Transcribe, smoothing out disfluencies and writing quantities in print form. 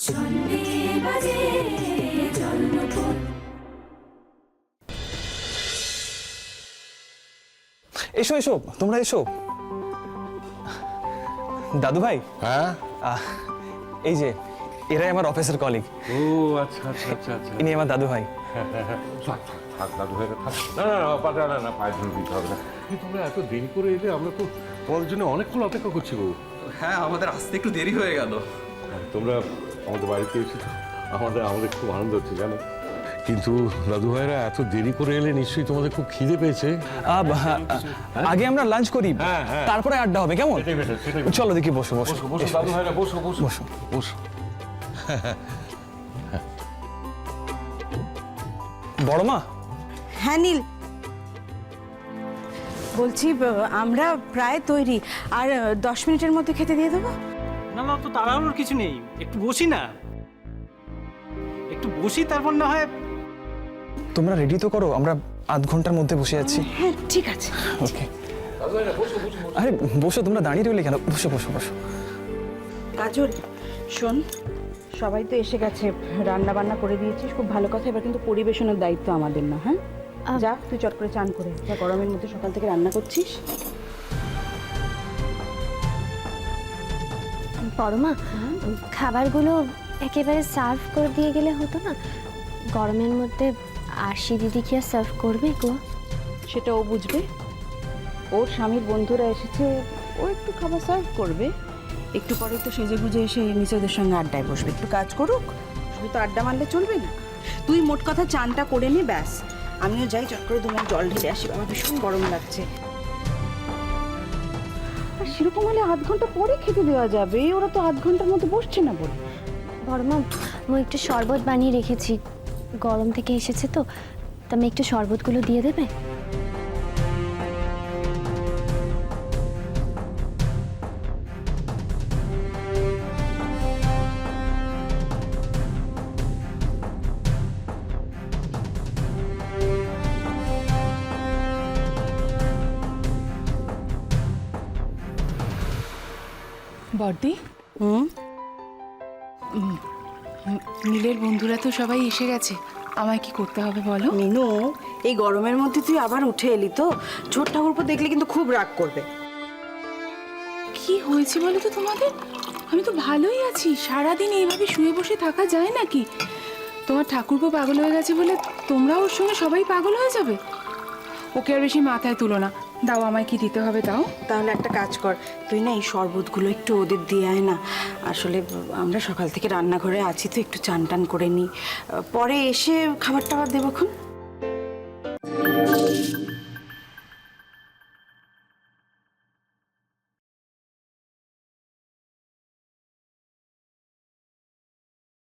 এসো এসো, তোমরা এসো। দাদু ভাই, হ্যাঁ, এই যে এরাই আমার অফিসের কলিগ। ও আচ্ছা আচ্ছা আচ্ছা আচ্ছা। ইনি আমার দাদু ভাই। থাক দাদু ভাই, থাক। না না না, পায়ে ধরে দিতে হবে না। তোমরা এত দেরি করে এলে, আমরা তো তোমাদের জন্য অনেকক্ষণ অপেক্ষা করছি গো। হ্যাঁ, আমাদের আসতে একটু দেরি হয়ে গেল। তোমরা আমাদের বাড়িতে এসেছো, আমাদের খুব আনন্দ হচ্ছে জানো। কিন্তু দাদু ভাইরা এত দেরি করে এলে নিশ্চয়ই তোমাদের খুব খিদে পেয়েছে। আগে আমরা লাঞ্চ করি, হ্যাঁ, হ্যাঁ। তারপরে আড্ডা হবে, কেমন? চলো দেখি, বসো বসো বসো দাদু ভাইরা, বসো বসো বসো বসো। বড় মা। হ্যাঁ নীল, বলছি আমরা প্রায় তৈরি, আর 10 মিনিটের মধ্যে খেতে দিয়ে দেবো। না না, তো তাড়াহুড়োর কিছু নেই, একটু বসি না, একটু বসি, তারপর না হয়। তোমরা রেডি তো করো, আমরা আধ ঘন্টার মধ্যে বসে যাচ্ছি। হ্যাঁ ঠিক আছে। ওকে। আরে বসো, তোমরা দাঁড়িয়ে রইলে কেন? বসো বসো বসো। কাজল শোন, সবাই তো এসে গেছে, রান্না বান্না করে দিয়েছিস, খুব ভালো কথা। এবার কিন্তু পরিবেশনের দায়িত্ব আমাদের না। হ্যাঁ যা, তুই চট করে চান করে যা, গরমের মধ্যে সকাল থেকে রান্না করছিস। পরমা, খাবারগুলো একেবারে সার্ভ করে দিয়ে গেলে হতো না? গরমের মধ্যে আরশি দিদি কি আর সার্ভ করবে গো? সেটা ও বুঝবে, ওর স্বামীর বন্ধুরা এসেছে, ও একটু খাবার সার্ভ করবে। একটু পরে তো সেজে গুজে এসে নিচে ওদের সঙ্গে আড্ডায় বসবে, একটু কাজ করুক। শুধু তো আড্ডা মারলে চলবে না। তুই মোট কথা চানটা করে নি, ব্যাস। আমিও যাই, চট করে 2 মিনিট জল ঢেলে আসি, আমার ভীষণ গরম লাগছে। আর সেরকম হলে আধ ঘন্টা পরে খেতে দেওয়া যাবে, ওরা তো আধ ঘন্টার মতো বসছে না বলে। পরমা, আমি একটু শরবত বানিয়ে রেখেছি, গরম থেকে এসেছে তো, তুমি একটু শরবতগুলো দিয়ে দেবে? বড়দি, হুম, নীলের বন্ধুরা তো সবাই এসে গেছে, আমায় কি করতে হবে বলো? মিনু, এই গরমের মধ্যে তুই আবার উঠে এলি তো, ছোট ঠাকুরপো দেখলে কিন্তু খুব রাগ করবে। কি হয়েছে বলো তো তোমাদের? আমি তো ভালোই আছি, সারাদিন এইভাবে শুয়ে বসে থাকা যায় নাকি? তোমার ঠাকুরপো পাগল হয়ে গেছে বলে তোমরা ওর সঙ্গে সবাই পাগল হয়ে যাবে? ওকে আর বেশি মাথায় তুলো না। দাও, আমায় কি দিতে হবে দাও। তাহলে একটা কাজ কর, তুই না এই শরবতগুলো একটু ওদের দিয়ে আয় না। আসলে আমরা সকাল থেকে রান্নাঘরে আছি তো, একটু চান টান করে নিই, পরে এসে খাবার টাবার দেবো।